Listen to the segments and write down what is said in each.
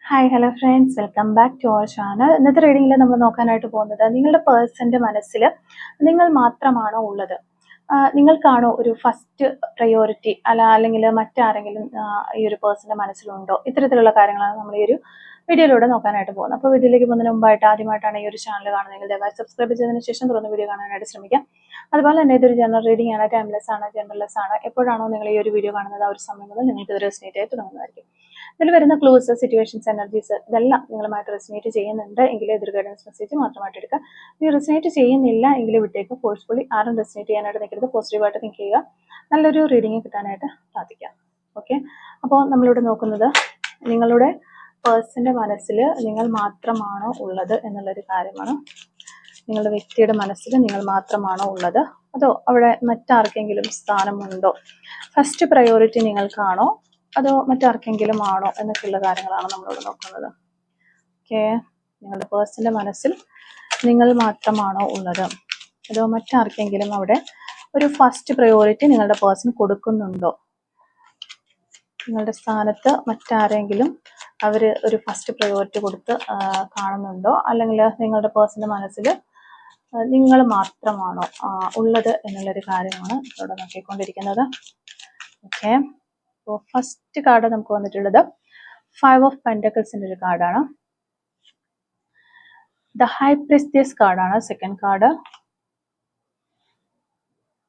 Hi hello friends, welcome back to our channel. ഇന്നത്തെ റീഡിങ്ങിൽ നമ്മൾ നോക്കാനായിട്ട് പോകുന്നത് നിങ്ങളുടെ പേഴ്സൻ്റെ മനസ്സിൽ നിങ്ങൾ മാത്രമാണോ ഉള്ളത്, നിങ്ങൾക്കാണോ ഒരു ഫസ്റ്റ് പ്രയോറിറ്റി അല്ലെങ്കിൽ മറ്റാരെങ്കിലും ഈ ഒരു പേഴ്സൻ്റെ മനസ്സിലുണ്ടോ, ഇത്തരത്തിലുള്ള കാര്യങ്ങളാണ് നമ്മൾ ഈ ഒരു വീഡിയോയിലൂടെ നോക്കാനായിട്ട് പോകുന്നത്. അപ്പോൾ വീഡിയോയിലേക്ക് പോകുന്നതിന് മുമ്പായിട്ട് ആദ്യമായിട്ടാണ് ഈ ഒരു ചാനൽ കാണുന്നതെങ്കിൽ ദയവായി സബ്സ്ക്രൈബ് ചെയ്തതിന് ശേഷം തുറന്ന് വീഡിയോ കാണാനായിട്ട് ശ്രമിക്കാം. അതുപോലെ തന്നെ ഇതൊരു ജനറൽ റീഡിംഗ് ആണ്, ടൈംലെസ് ആണ്, ജനറൽലെസ് ആണ്. എപ്പോഴാണോ നിങ്ങൾ ഈ ഒരു വീഡിയോ കാണുന്നത് ആ ഒരു സമയം മുതൽ നിങ്ങൾക്ക് ഇത് റെസിനേറ്റ് ആയി തുടങ്ങുന്നതായിരിക്കും. ഇതിൽ വരുന്ന ക്ലൂസ്, സിറ്റുവേഷൻസ്, എനർജീസ് ഇതെല്ലാം നിങ്ങളുമായിട്ട് റെസിനേറ്റ് ചെയ്യുന്നുണ്ട് എങ്കിൽ എതിർ ഗൈഡൻസ് മെസ്സേജ് മാത്രമായിട്ട് എടുക്കുക. ഇനി റെസിനേറ്റ് ചെയ്യുന്നില്ല എങ്കിൽ വിട്ടേക്ക്. ഫോഴ്സ്ഫുള്ളി ആരും റെസിനേറ്റ് ചെയ്യാനായിട്ട് നിൽക്കരുത്. പോസിറ്റീവായിട്ട് തിങ്ക് ചെയ്യുക. നല്ലൊരു റീഡിങ് കിട്ടാനായിട്ട് സാധിക്കാം. ഓക്കെ, അപ്പോൾ നമ്മളിവിടെ നോക്കുന്നത് നിങ്ങളുടെ പേഴ്സൻ്റെ മനസ്സിൽ നിങ്ങൾ മാത്രമാണോ ഉള്ളത് എന്നുള്ളൊരു കാര്യമാണ്. നിങ്ങളുടെ വ്യക്തിയുടെ മനസ്സിൽ നിങ്ങൾ മാത്രമാണോ ഉള്ളത്, അതോ അവിടെ മറ്റാർക്കെങ്കിലും സ്ഥാനമുണ്ടോ, ഫസ്റ്റ് പ്രയോറിറ്റി നിങ്ങൾക്കാണോ അതോ മറ്റാർക്കെങ്കിലും ആണോ എന്നൊക്കെയുള്ള കാര്യങ്ങളാണ് നമ്മളിവിടെ നോക്കുന്നത്. ഓക്കെ, നിങ്ങളുടെ പേഴ്സൻ്റെ മനസ്സിൽ നിങ്ങൾ മാത്രമാണോ ഉള്ളത്, അതോ മറ്റാർക്കെങ്കിലും അവിടെ ഒരു ഫസ്റ്റ് പ്രയോറിറ്റി നിങ്ങളുടെ പേഴ്സൺ കൊടുക്കുന്നുണ്ടോ, നിങ്ങളുടെ സ്ഥാനത്ത് മറ്റാരെങ്കിലും അവർ ഒരു ഫസ്റ്റ് പ്രയോറിറ്റി കൊടുത്ത് കാണുന്നുണ്ടോ, അല്ലെങ്കിൽ നിങ്ങളുടെ പേഴ്സൻ്റെ മനസ്സിൽ നിങ്ങൾ മാത്രമാണോ ഉള്ളത് എന്നുള്ളൊരു കാര്യമാണ് ഇവിടെ നോക്കിക്കൊണ്ടിരിക്കുന്നത്. ഓക്കെ, അപ്പോൾ ഫസ്റ്റ് കാർഡ് നമുക്ക് വന്നിട്ടുള്ളത് 5 ഓഫ് പെന്റക്കിൾസിന്റെ ഒരു കാർഡാണ്. ദ ഹൈ പ്രിസ്റ്റസ് കാർഡാണ് സെക്കൻഡ് കാർഡ്.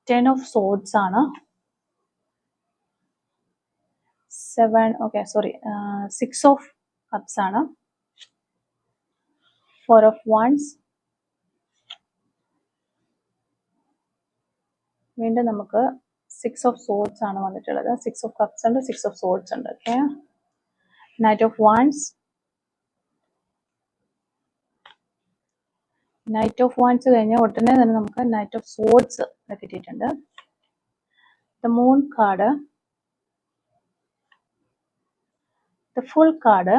10 ഓഫ് സോർഡ്സ് ആണ്. 6 ഓഫ് കപ്സ് ആണ്. 4 ഓഫ് wands. വീണ്ടും നമുക്ക് 6 ഓഫ് സോർഡ്സ് ആണ് വന്നിട്ടുള്ളത്. 6 ഓഫ് കപ്സ് ഉണ്ട്, 6 ഓഫ് സോർഡ്സ് ഉണ്ട്. Okay, knight of wands. Knight of wands കഴിഞ്ഞ ഉടനെ തന്നെ നമുക്ക് നൈറ്റ് ഓഫ് സോർഡ്സ് കിട്ടിയിട്ടുണ്ട്. The moon card, the full card,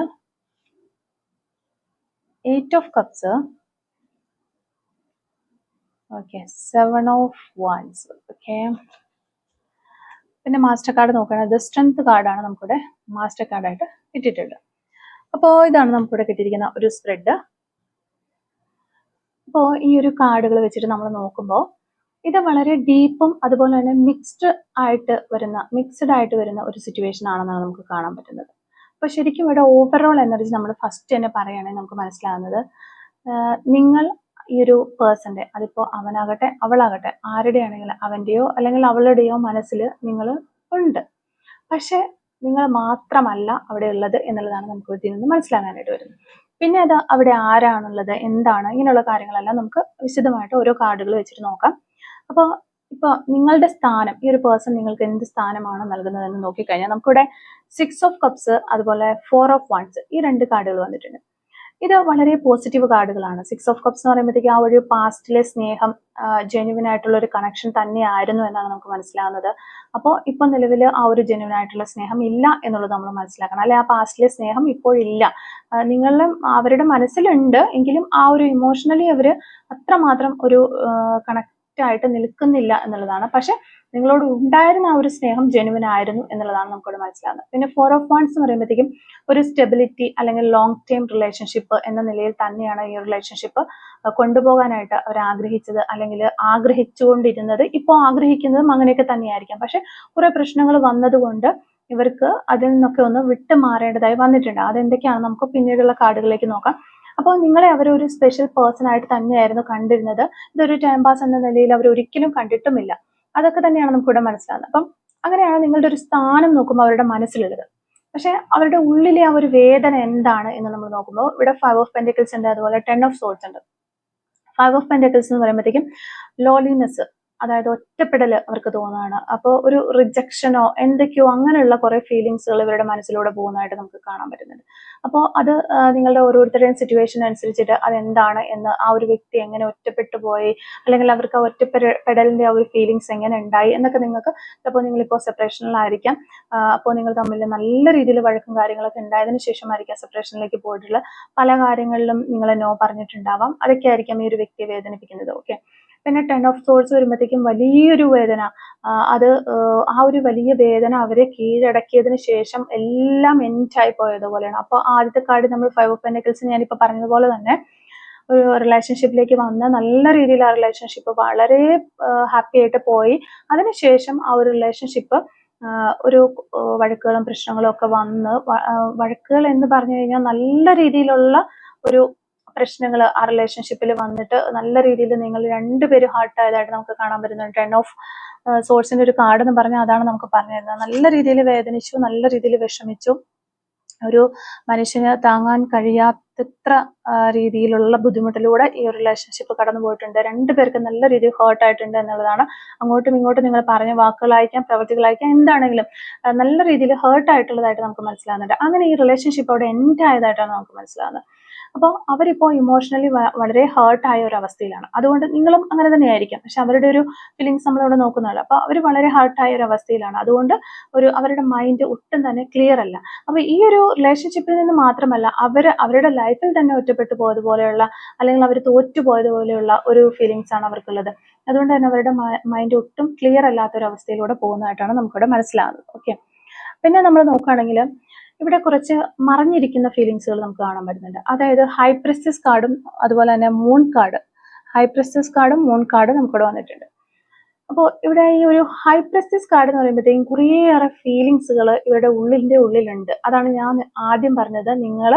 8 of cups. Okay, 7 of wands. Okay, പിന്നെ മാസ്റ്റർ കാർഡ് നോക്കുകയാണെങ്കിൽ ദ സ്ട്രെങ്ത് കാർഡാണ് നമുക്കിവിടെ മാസ്റ്റർ കാർഡായിട്ട് കിട്ടിയിട്ടുണ്ട്. അപ്പോൾ ഇതാണ് നമുക്കിവിടെ കിട്ടിയിരിക്കുന്ന ഒരു സ്പ്രെഡ്. അപ്പോൾ ഈ ഒരു കാർഡുകൾ വെച്ചിട്ട് നമ്മൾ നോക്കുമ്പോൾ ഇത് വളരെ ഡീപ്പും അതുപോലെ തന്നെ മിക്സ്ഡ് ആയിട്ട് വരുന്ന ഒരു സിറ്റുവേഷൻ ആണെന്നാണ് നമുക്ക് കാണാൻ പറ്റുന്നത്. അപ്പോൾ ശരിക്കും ഇവിടെ ഓവറോൾ എനർജി നമ്മൾ ഫസ്റ്റ് തന്നെ പറയുകയാണെങ്കിൽ നമുക്ക് മനസ്സിലാകുന്നത്, നിങ്ങൾ ഈ ഒരു പേഴ്സന്റെ, അതിപ്പോൾ അവനാകട്ടെ അവളാകട്ടെ ആരുടെ ആണെങ്കിലും അവൻ്റെയോ അല്ലെങ്കിൽ അവളുടെയോ മനസ്സിൽ നിങ്ങൾ ഉണ്ട്. പക്ഷെ നിങ്ങൾ മാത്രമല്ല അവിടെ ഉള്ളത് എന്നുള്ളതാണ് നമുക്ക് ഇതിൽ നിന്ന് മനസ്സിലാകാനായിട്ട് വരുന്നത്. പിന്നെ അത് അവിടെ ആരാണുള്ളത്, എന്താണ്, ഇങ്ങനെയുള്ള കാര്യങ്ങളെല്ലാം നമുക്ക് വിശദമായിട്ട് ഓരോ കാർഡുകൾ വെച്ചിട്ട് നോക്കാം. അപ്പോൾ ഇപ്പോൾ നിങ്ങളുടെ സ്ഥാനം, ഈ ഒരു പേഴ്സൺ നിങ്ങൾക്ക് എന്ത് സ്ഥാനമാണ് നൽകുന്നതെന്ന് നോക്കിക്കഴിഞ്ഞാൽ നമുക്കിവിടെ 6 ഓഫ് കപ്സ് അതുപോലെ 4 ഓഫ് wands ഈ 2 കാർഡുകൾ വന്നിട്ടുണ്ട്. ഇത് വളരെ പോസിറ്റീവ് കാർഡുകളാണ്. 6 ഓഫ് കപ്സ് എന്ന് പറയുമ്പോഴത്തേക്ക് ആ ഒരു പാസ്റ്റിലെ സ്നേഹം ജെന്യുവൻ ആയിട്ടുള്ള ഒരു കണക്ഷൻ തന്നെയായിരുന്നു എന്നാണ് നമുക്ക് മനസ്സിലാകുന്നത്. അപ്പോൾ ഇപ്പൊ നിലവിൽ ആ ഒരു ജെന്യുവൻ ആയിട്ടുള്ള സ്നേഹം ഇല്ല എന്നുള്ളത് നമ്മൾ മനസ്സിലാക്കണം. അല്ലെ, ആ പാസ്റ്റിലെ സ്നേഹം ഇപ്പോഴില്ല. നിങ്ങളുടെ അവരുടെ മനസ്സിലുണ്ട് എങ്കിലും ആ ഒരു ഇമോഷണലി അവര് അത്രമാത്രം ഒരു കണക്റ്റ് ആയിട്ട് നിൽക്കുന്നില്ല എന്നുള്ളതാണ്. പക്ഷെ നിങ്ങളോട് ഉണ്ടായിരുന്ന ആ ഒരു സ്നേഹം ജെന്യുവൻ ആയിരുന്നു എന്നുള്ളതാണ് നമുക്കിവിടെ മനസ്സിലാകുന്നത്. പിന്നെ 4 ഓഫ് wands എന്ന് പറയുമ്പോഴത്തേക്കും ഒരു സ്റ്റെബിലിറ്റി അല്ലെങ്കിൽ ലോങ് ടേം റിലേഷൻഷിപ്പ് എന്ന നിലയിൽ തന്നെയാണ് ഈ റിലേഷൻഷിപ്പ് കൊണ്ടുപോകാനായിട്ട് അവർ ആഗ്രഹിച്ചത് അല്ലെങ്കിൽ ആഗ്രഹിച്ചുകൊണ്ടിരുന്നത്. ഇപ്പോൾ ആഗ്രഹിക്കുന്നതും അങ്ങനെയൊക്കെ തന്നെയായിരിക്കാം. പക്ഷെ കുറെ പ്രശ്നങ്ങൾ വന്നതുകൊണ്ട് ഇവർക്ക് അതിൽ നിന്നൊക്കെ ഒന്ന് വിട്ടു മാറേണ്ടതായി വന്നിട്ടുണ്ട്. അതെന്തൊക്കെയാണ് നമുക്ക് പിന്നീടുള്ള കാർഡുകളിലേക്ക് നോക്കാം. അപ്പോൾ നിങ്ങളെ അവരൊരു സ്പെഷ്യൽ പേഴ്സൺ ആയിട്ട് തന്നെയായിരുന്നു കണ്ടിരുന്നത്. ഇതൊരു ടൈം പാസ് എന്ന നിലയിൽ അവർ ഒരിക്കലും കണ്ടിട്ടുമില്ല. അതൊക്കെ തന്നെയാണ് നമുക്കിവിടെ മനസ്സിലാകുന്നത്. അപ്പം അങ്ങനെയാണ് നിങ്ങളുടെ ഒരു സ്ഥാനം നോക്കുമ്പോൾ അവരുടെ മനസ്സിലുള്ളത്. പക്ഷെ അവരുടെ ഉള്ളിലെ ആ ഒരു വേദന എന്താണ് എന്ന് നമ്മൾ നോക്കുമ്പോൾ ഇവിടെ 5 ഓഫ് പെന്റക്കിൾസ് ഉണ്ട്, അതുപോലെ 10 ഓഫ് സോർഡ്സ് ഉണ്ട്. 5 ഓഫ് പെന്റക്കിൾസ് എന്ന് പറയുമ്പോഴത്തേക്കും ലോലിനെസ്, അതായത് ഒറ്റപ്പെടൽ അവർക്ക് തോന്നുകയാണ്. അപ്പോൾ ഒരു റിജക്ഷനോ എന്തൊക്കെയോ അങ്ങനെയുള്ള കുറെ ഫീലിങ്സുകൾ ഇവരുടെ മനസ്സിലൂടെ പോകുന്നതായിട്ട് നമുക്ക് കാണാൻ പറ്റുന്നുണ്ട്. അപ്പോൾ അത് നിങ്ങളുടെ ഓരോരുത്തരുടെയും സിറ്റുവേഷൻ അനുസരിച്ചിട്ട് അതെന്താണ് എന്ന്, ആ ഒരു വ്യക്തി എങ്ങനെ ഒറ്റപ്പെട്ടു പോയി അല്ലെങ്കിൽ അവർക്ക് ആ ഒറ്റപ്പെടലിന്റെ ആ ഒരു ഫീലിങ്സ് എങ്ങനെ ഉണ്ടായി എന്നൊക്കെ നിങ്ങൾക്ക് ചിലപ്പോൾ നിങ്ങളിപ്പോൾ സെപ്പറേഷനിലായിരിക്കാം. അപ്പോൾ നിങ്ങൾ തമ്മിൽ നല്ല രീതിയിൽ വഴക്കും കാര്യങ്ങളൊക്കെ ഉണ്ടായതിനു ശേഷമായിരിക്കാം സെപ്പറേഷനിലേക്ക് പോയിട്ടുള്ള പല കാര്യങ്ങളിലും നിങ്ങൾ നോ പറഞ്ഞിട്ടുണ്ടാവാം. അതൊക്കെ ആയിരിക്കാം ഈ ഒരു വ്യക്തിയെ വേദനിപ്പിക്കുന്നത്. ഓക്കെ, പിന്നെ 10 ഓഫ് സോഴ്സ് വരുമ്പോഴത്തേക്കും വലിയൊരു വേദന, അത് ആ ഒരു വലിയ വേദന അവരെ കീഴടക്കിയതിന് ശേഷം എല്ലാം എൻഡായി പോയതുപോലെയാണ്. അപ്പോൾ ആദ്യത്തെ കാർഡ് നമ്മൾ 5 ഓഫ് പെന്റക്കിൾസ് ഞാനിപ്പോൾ പറഞ്ഞതുപോലെ തന്നെ ഒരു റിലേഷൻഷിപ്പിലേക്ക് വന്ന് നല്ല രീതിയിൽ ആ റിലേഷൻഷിപ്പ് വളരെ ഹാപ്പി ആയിട്ട് പോയി. അതിനുശേഷം ആ ഒരു റിലേഷൻഷിപ്പ് ഒരു വഴക്കുകളും പ്രശ്നങ്ങളും ഒക്കെ വന്ന്, വഴക്കുകൾ എന്ന് പറഞ്ഞു കഴിഞ്ഞാൽ നല്ല രീതിയിലുള്ള ഒരു പ്രശ്നങ്ങൾ ആ റിലേഷൻഷിപ്പിൽ വന്നിട്ട് നല്ല രീതിയിൽ നിങ്ങൾ രണ്ടുപേരും ഹേർട്ട് ആയതായിട്ട് നമുക്ക് കാണാൻ പറ്റുന്നുണ്ട്. 10 ഓഫ് സോഴ്സിന്റെ ഒരു കാർഡ് എന്ന് പറഞ്ഞാൽ അതാണ് നമുക്ക് പറഞ്ഞു തരുന്നത്. നല്ല രീതിയിൽ വേദനിച്ചു, നല്ല രീതിയിൽ വിഷമിച്ചു, ഒരു മനുഷ്യന് താങ്ങാൻ കഴിയാത്തത്ര രീതിയിലുള്ള ബുദ്ധിമുട്ടിലൂടെ ഈ ഒരു റിലേഷൻഷിപ്പ് കടന്നു പോയിട്ടുണ്ട്. രണ്ടുപേർക്ക് നല്ല രീതിയിൽ ഹേർട്ട് ആയിട്ടുണ്ട് എന്നുള്ളതാണ്. അങ്ങോട്ടും ഇങ്ങോട്ടും നിങ്ങൾ പറഞ്ഞ വാക്കുകളായിരിക്കാം, പ്രവൃത്തികളായിരിക്കാം, എന്താണെങ്കിലും നല്ല രീതിയിൽ ഹേർട്ട് ആയിട്ടുള്ളതായിട്ട് നമുക്ക് മനസ്സിലാകുന്നുണ്ട്. അങ്ങനെ ഈ റിലേഷൻഷിപ്പ് അവിടെ എൻഡ് ആയതായിട്ടാണ് നമുക്ക് മനസ്സിലാകുന്നത്. അപ്പോൾ അവരിപ്പോൾ ഇമോഷണലി വളരെ ഹേർട്ട് ആയ ഒരു അവസ്ഥയിലാണ്. അതുകൊണ്ട് നിങ്ങളും അങ്ങനെ തന്നെയായിരിക്കാം, പക്ഷെ അവരുടെ ഒരു ഫീലിങ്സ് നമ്മളിവിടെ നോക്കുന്നതല്ല. അപ്പോൾ അവർ വളരെ ഹേർട്ട് ആയ ഒരു അവസ്ഥയിലാണ്. അതുകൊണ്ട് അവരുടെ മൈൻഡ് ഒട്ടും തന്നെ ക്ലിയർ അല്ല. അപ്പോൾ ഈ ഒരു റിലേഷൻഷിപ്പിൽ നിന്ന് മാത്രമല്ല, അവരുടെ ലൈഫിൽ തന്നെ ഒറ്റപ്പെട്ടു പോയതുപോലെയുള്ള, അല്ലെങ്കിൽ അവർ തോറ്റുപോയതുപോലെയുള്ള ഒരു ഫീലിങ്സ് ആണ് അവർക്കുള്ളത്. അതുകൊണ്ട് തന്നെ അവരുടെ മൈൻഡ് ഒട്ടും ക്ലിയർ അല്ലാത്ത ഒരു അവസ്ഥയിലൂടെ പോകുന്നതായിട്ടാണ് നമുക്കിവിടെ മനസ്സിലാകുന്നത്. ഓക്കെ, പിന്നെ നമ്മൾ നോക്കുകയാണെങ്കിൽ ഇവിടെ കുറച്ച് മറഞ്ഞിരിക്കുന്ന ഫീലിങ്സുകൾ നമുക്ക് കാണാൻ പറ്റുന്നുണ്ട്. അതായത് ഹൈ പ്രിസ്റ്റസ് കാർഡും അതുപോലെ തന്നെ മൂൺ കാർഡ്, ഹൈ പ്രിസ്റ്റസ് കാർഡും മൂൺ കാർഡും നമുക്കിവിടെ വന്നിട്ടുണ്ട്. അപ്പോൾ ഇവിടെ ഈ ഒരു ഹൈ പ്രിസ്റ്റസ് കാർഡ് എന്ന് പറയുമ്പോഴത്തേക്കും കുറേയേറെ ഫീലിങ്സുകൾ ഇവരുടെ ഉള്ളിലുണ്ട്. അതാണ് ഞാൻ ആദ്യം പറഞ്ഞത്.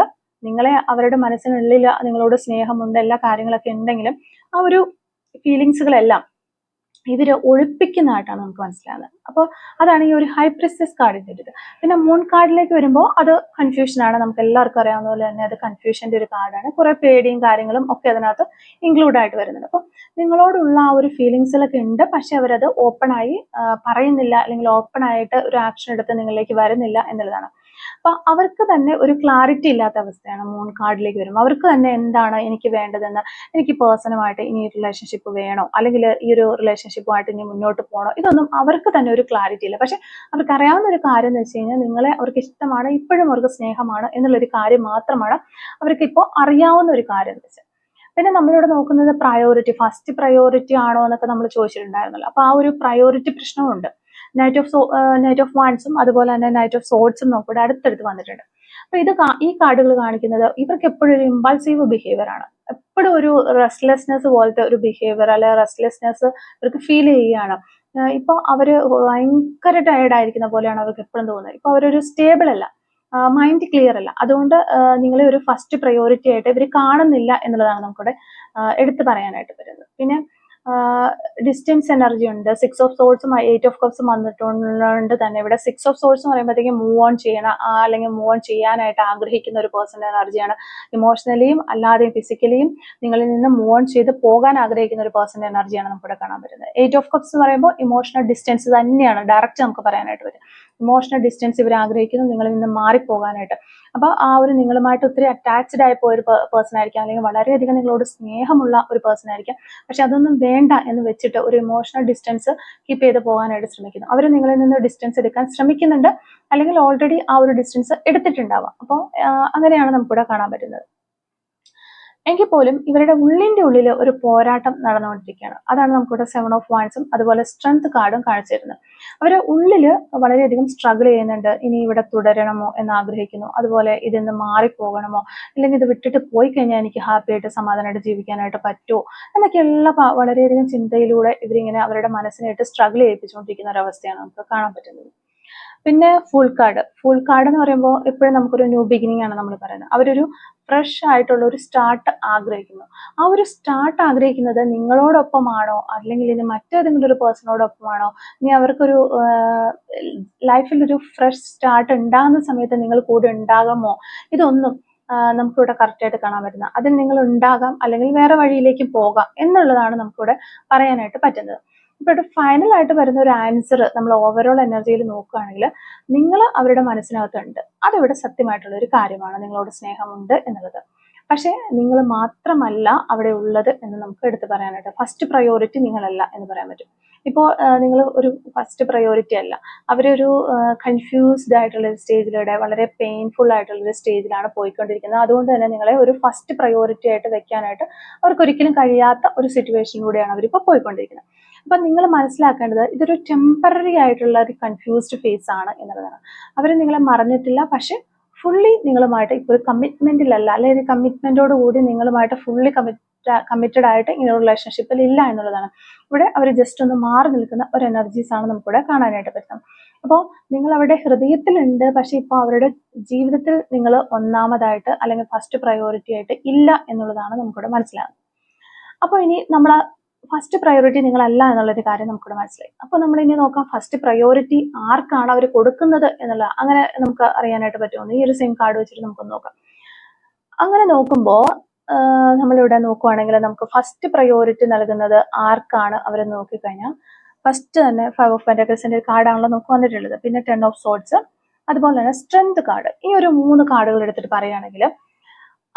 നിങ്ങളെ അവരുടെ മനസ്സിനുള്ളിൽ നിങ്ങളോട് സ്നേഹമുണ്ട്, എല്ലാ കാര്യങ്ങളൊക്കെ ഉണ്ടെങ്കിലും ആ ഒരു ഫീലിങ്സുകളെല്ലാം ഇവര് ഒളിപ്പിക്കുന്നതായിട്ടാണ് നമുക്ക് മനസ്സിലാകുന്നത്. അപ്പോൾ അതാണ് ഈ ഒരു ഹൈ പ്രിസ്റ്റസ് കാർഡിന്റെ ഒരു ഇത്. പിന്നെ മൂൺ കാർഡിലേക്ക് വരുമ്പോൾ അത് കൺഫ്യൂഷനാണ്. നമുക്ക് എല്ലാവർക്കും അറിയാവുന്ന പോലെ തന്നെ അത് കൺഫ്യൂഷന്റെ ഒരു കാർഡാണ്. കുറെ പേടിയും കാര്യങ്ങളും ഒക്കെ അതിനകത്ത് ഇൻക്ലൂഡ് ആയിട്ട് വരുന്നുണ്ട്. അപ്പോൾ നിങ്ങളോടുള്ള ആ ഒരു ഫീലിങ്സിലൊക്കെ ഉണ്ട്, പക്ഷെ അവരത് ഓപ്പണായി പറയുന്നില്ല, അല്ലെങ്കിൽ ഓപ്പൺ ആയിട്ട് ഒരു ആക്ഷൻ എടുത്ത് നിങ്ങളിലേക്ക് വരുന്നില്ല എന്നുള്ളതാണ്. അപ്പൊ അവർക്ക് തന്നെ ഒരു ക്ലാരിറ്റി ഇല്ലാത്ത അവസ്ഥയാണ് മൂൺ കാർഡിലേക്ക് വരുമ്പോൾ. അവർക്ക് തന്നെ എന്താണ് എനിക്ക് വേണ്ടതെന്ന്, എനിക്ക് പേഴ്സണുമായിട്ട് ഇനി റിലേഷൻഷിപ്പ് വേണോ, അല്ലെങ്കിൽ ഈ ഒരു റിലേഷൻഷിപ്പുമായിട്ട് ഇനി മുന്നോട്ട് പോകണോ, ഇതൊന്നും അവർക്ക് തന്നെ ഒരു ക്ലാരിറ്റി ഇല്ല. പക്ഷെ അവർക്ക് അറിയാവുന്ന ഒരു കാര്യം എന്ന് വെച്ച് കഴിഞ്ഞാൽ നിങ്ങളെ അവർക്ക് ഇഷ്ടമാണ്, ഇപ്പോഴും അവർക്ക് സ്നേഹമാണ് എന്നുള്ളൊരു കാര്യം മാത്രമാണ് അവർക്ക് ഇപ്പോൾ അറിയാവുന്ന ഒരു കാര്യം എന്ന് വെച്ചാൽ. പിന്നെ നമ്മളിവിടെ നോക്കുന്നത് പ്രയോറിറ്റി, ഫസ്റ്റ് പ്രയോറിറ്റി ആണോ എന്നൊക്കെ നമ്മൾ ചോദിച്ചിട്ടുണ്ടായിരുന്നല്ലോ. അപ്പൊ ആ ഒരു പ്രയോറിറ്റി പ്രശ്നമുണ്ട്. നൈറ്റ് ഓഫ് വാൻസും അതുപോലെ തന്നെ നൈറ്റ് ഓഫ് സോർട്സും നമുക്കിവിടെ അടുത്തടുത്ത് വന്നിട്ടുണ്ട്. അപ്പൊ ഈ കാർഡുകൾ കാണിക്കുന്നത് ഇവർക്ക് എപ്പോഴും ഒരു ഇമ്പൾസീവ് ബിഹേവിയർ ആണ്. എപ്പോഴും ഒരു റെസ്റ്റ്ലെസ്നെസ് പോലത്തെ ഒരു ബിഹേവിയർ, അല്ലെ റെസ്റ്റ്ലെസ്നെസ് ഇവർക്ക് ഫീൽ ചെയ്യുകയാണ്. ഇപ്പൊ അവര് ഭയങ്കര ടയർഡ് ആയിരിക്കുന്ന പോലെയാണ് അവർക്ക് എപ്പോഴും തോന്നുന്നത്. ഇപ്പൊ അവരൊരു സ്റ്റേബിൾ അല്ല, മൈൻഡ് ക്ലിയർ അല്ല. അതുകൊണ്ട് നിങ്ങളെ ഒരു ഫസ്റ്റ് പ്രയോറിറ്റി ആയിട്ട് ഇവർ കാണുന്നില്ല എന്നുള്ളതാണ് നമുക്കിവിടെ എടുത്തു പറയാനായിട്ട് വരുന്നത്. പിന്നെ ഡിസ്റ്റൻസ് എനർജി ഉണ്ട്. 6 ഓഫ് സോഴ്സും 8 ഓഫ് കപ്സും വന്നിട്ടുള്ളതുകൊണ്ട് തന്നെ ഇവിടെ 6 ഓഫ് സോഴ്സ് എന്ന് പറയുമ്പോഴത്തേക്കും മൂവ് ഓൺ ചെയ്യണം, അല്ലെങ്കിൽ മൂവ് ഓൺ ചെയ്യാനായിട്ട് ആഗ്രഹിക്കുന്ന ഒരു പേഴ്സന്റെ എനർജിയാണ്. ഇമോഷണലിയും അല്ലാതെയും ഫിസിക്കലിയും നിങ്ങളിൽ നിന്ന് മൂവ് ഓൺ ചെയ്ത് പോകാൻ ആഗ്രഹിക്കുന്ന ഒരു പേഴ്സന്റെ എനർജിയാണ് നമുക്കിവിടെ കാണാൻ പറ്റുന്നത്. 8 ഓഫ് കപ്സ് എന്ന് പറയുമ്പോൾ ഇമോഷണൽ ഡിസ്റ്റൻസ് തന്നെയാണ് ഡയറക്റ്റ് നമുക്ക് പറയാനായിട്ട് വരും. ഇമോഷണൽ ഡിസ്റ്റൻസ് ഇവർ ആഗ്രഹിക്കുന്നു നിങ്ങളിൽ നിന്ന് മാറിപ്പോകാനായിട്ട്. അപ്പൊ ആ ഒരു നിങ്ങളുമായിട്ട് ഒത്തിരി അറ്റാച്ച്ഡ് ആയി പോയ ഒരു പേഴ്സൺ ആയിരിക്കാം, അല്ലെങ്കിൽ വളരെയധികം നിങ്ങളോട് സ്നേഹമുള്ള ഒരു പേഴ്സൺ ആയിരിക്കാം. പക്ഷെ അതൊന്നും വേണ്ട എന്ന് വെച്ചിട്ട് ഒരു ഇമോഷണൽ ഡിസ്റ്റൻസ് കീപ്പ് ചെയ്ത് പോകാനായിട്ട് ശ്രമിക്കുന്നു. അവർ നിങ്ങളിൽ നിന്ന് ഡിസ്റ്റൻസ് എടുക്കാൻ ശ്രമിക്കുന്നുണ്ട്, അല്ലെങ്കിൽ ഓൾറെഡി ആ ഒരു ഡിസ്റ്റൻസ് എടുത്തിട്ടുണ്ടാവാം. അപ്പോൾ അങ്ങനെയാണ് നമുക്കിവിടെ കാണാൻ പറ്റുന്നത്. എങ്കിൽ പോലും ഇവരുടെ ഉള്ളിന്റെ ഉള്ളിൽ ഒരു പോരാട്ടം നടന്നുകൊണ്ടിരിക്കുകയാണ്. അതാണ് നമുക്കിവിടെ 7 ഓഫ് വാൻസും അതുപോലെ സ്ട്രെങ്ത് കാർഡും കാണിച്ചു തരുന്നത്. അവരുടെ ഉള്ളിൽ വളരെയധികം സ്ട്രഗിൾ ചെയ്യുന്നുണ്ട്. ഇനി ഇവിടെ തുടരണമോ എന്ന് ആഗ്രഹിക്കുന്നു, അതുപോലെ ഇതിന്ന് മാറിപ്പോകണമോ, അല്ലെങ്കിൽ ഇത് വിട്ടിട്ട് പോയി കഴിഞ്ഞാൽ എനിക്ക് ഹാപ്പി ആയിട്ട് സമാധാനമായിട്ട് ജീവിക്കാനായിട്ട് പറ്റുമോ എന്നൊക്കെയുള്ള വളരെയധികം ചിന്തയിലൂടെ ഇവരിങ്ങനെ അവരുടെ മനസ്സിനായിട്ട് സ്ട്രഗിൾ ചെയ്യിപ്പിച്ചുകൊണ്ടിരിക്കുന്ന ഒരു അവസ്ഥയാണ് നമുക്ക് കാണാൻ പറ്റുന്നത്. പിന്നെ ഫുൾ കാർഡ് എന്ന് പറയുമ്പോൾ എപ്പോഴും നമുക്കൊരു ന്യൂ ബിഗിനിങ് ആണ് നമ്മൾ പറയുന്നത്. അവരൊരു ഫ്രഷ് ആയിട്ടുള്ള ഒരു സ്റ്റാർട്ട് ആഗ്രഹിക്കുന്നു. ആ ഒരു സ്റ്റാർട്ട് ആഗ്രഹിക്കുന്നത് നിങ്ങളോടൊപ്പമാണോ, അല്ലെങ്കിൽ ഇനി മറ്റേതെങ്കിലും ഒരു പേഴ്സണോടൊപ്പമാണോ, ഇനി അവർക്കൊരു ലൈഫിൽ ഒരു ഫ്രഷ് സ്റ്റാർട്ട് ഉണ്ടാകുന്ന സമയത്ത് നിങ്ങൾ കൂടെ ഉണ്ടാകാമോ, ഇതൊന്നും നമുക്കിവിടെ കറക്റ്റായിട്ട് കാണാൻ പറ്റുന്നത്. അതിൽ നിങ്ങൾ ഉണ്ടാകാം, അല്ലെങ്കിൽ വേറെ വഴിയിലേക്ക് പോകാം എന്നുള്ളതാണ് നമുക്കിവിടെ പറയാനായിട്ട് പറ്റുന്നത്. ഇപ്പോൾ ഫൈനൽ ആയിട്ട് വരുന്ന ഒരു ആൻസർ നമ്മൾ ഓവറോൾ എനർജിയിൽ നോക്കുകയാണെങ്കിൽ നിങ്ങൾ അവരുടെ മനസ്സിനകത്തുണ്ട്. അതിവിടെ സത്യമായിട്ടുള്ള ഒരു കാര്യമാണ്, നിങ്ങളോട് സ്നേഹമുണ്ട് എന്നുള്ളത്. പക്ഷെ നിങ്ങൾ മാത്രമല്ല അവിടെ ഉള്ളത് എന്ന് നമുക്ക് എടുത്തു പറയാനായിട്ട്. ഫസ്റ്റ് പ്രയോറിറ്റി നിങ്ങളല്ല എന്ന് പറയാൻ പറ്റും. ഇപ്പോൾ നിങ്ങൾ ഒരു ഫസ്റ്റ് പ്രയോറിറ്റി അല്ല, അവരൊരു കൺഫ്യൂസ്ഡ് ആയിട്ടുള്ള ഒരു സ്റ്റേജിലൂടെ വളരെ പെയിൻഫുൾ ആയിട്ടുള്ള ഒരു സ്റ്റേജിലാണ് പോയിക്കൊണ്ടിരിക്കുന്നത്. അതുകൊണ്ട് തന്നെ നിങ്ങളെ ഒരു ഫസ്റ്റ് പ്രയോറിറ്റി ആയിട്ട് വെക്കാനായിട്ട് അവർക്ക് ഒരിക്കലും കഴിയാത്ത ഒരു സിറ്റുവേഷനിലൂടെയാണ് അവരിപ്പോൾ പോയിക്കൊണ്ടിരിക്കുന്നത്. അപ്പൊ നിങ്ങൾ മനസ്സിലാക്കേണ്ടത് ഇതൊരു ടെമ്പററി ആയിട്ടുള്ള ഒരു കൺഫ്യൂസ്ഡ് ഫേസ് ആണ് എന്നുള്ളതാണ്. അവർ നിങ്ങളെ മറന്നിട്ടില്ല, പക്ഷെ ഫുള്ളി നിങ്ങളുമായിട്ട് ഇപ്പോൾ ഒരു കമ്മിറ്റ്മെന്റിലല്ല, അല്ലെങ്കിൽ ഒരു കമ്മിറ്റ്മെന്റോട് കൂടി നിങ്ങളുമായിട്ട് ഫുള്ളി കമ്മിറ്റഡ് ആയിട്ട് ഇങ്ങനെ ഒരു റിലേഷൻഷിപ്പിൽ ഇല്ല എന്നുള്ളതാണ്. ഇവിടെ അവർ ജസ്റ്റ് ഒന്ന് മാറി നിൽക്കുന്ന ഒരു എനർജീസ് ആണ് നമുക്കിവിടെ കാണാനായിട്ട് പറ്റുന്നത്. അപ്പോൾ നിങ്ങൾ അവരുടെ ഹൃദയത്തിലുണ്ട്, പക്ഷെ ഇപ്പോൾ അവരുടെ ജീവിതത്തിൽ നിങ്ങൾ ഒന്നാമതായിട്ട് അല്ലെങ്കിൽ ഫസ്റ്റ് പ്രയോറിറ്റി ആയിട്ട് ഇല്ല എന്നുള്ളതാണ് നമുക്കിവിടെ മനസ്സിലാകുന്നത്. അപ്പോൾ ഇനി നമ്മൾ ഫസ്റ്റ് പ്രയോറിറ്റി നിങ്ങളല്ല എന്നുള്ളൊരു കാര്യം നമുക്കിവിടെ മനസ്സിലായി. അപ്പോൾ നമ്മൾ ഇനി നോക്കാം ഫസ്റ്റ് പ്രയോറിറ്റി ആർക്കാണ് അവർ കൊടുക്കുന്നത് എന്നുള്ള, അങ്ങനെ നമുക്ക് അറിയാനായിട്ട് പറ്റുമെന്ന് ഈ ഒരു സെയിം കാർഡ് വെച്ചിട്ട് നമുക്കൊന്ന് നോക്കാം. അങ്ങനെ നോക്കുമ്പോൾ നമ്മളിവിടെ നോക്കുവാണെങ്കിൽ നമുക്ക് ഫസ്റ്റ് പ്രയോറിറ്റി നൽകുന്നത് ആർക്കാണ് അവരെ നോക്കിക്കഴിഞ്ഞാൽ ഫസ്റ്റ് തന്നെ 5 ഓഫ് പെന്റക്കിൾസിന്റെ ഒരു കാർഡാണല്ലോ നമുക്ക് വന്നിട്ടുള്ളത്. പിന്നെ 10 ഓഫ് സോർഡ്സ്, അതുപോലെ തന്നെ സ്ട്രെങ്ത് കാർഡ്. ഈ ഒരു 3 കാർഡുകൾ എടുത്തിട്ട് പറയുകയാണെങ്കിൽ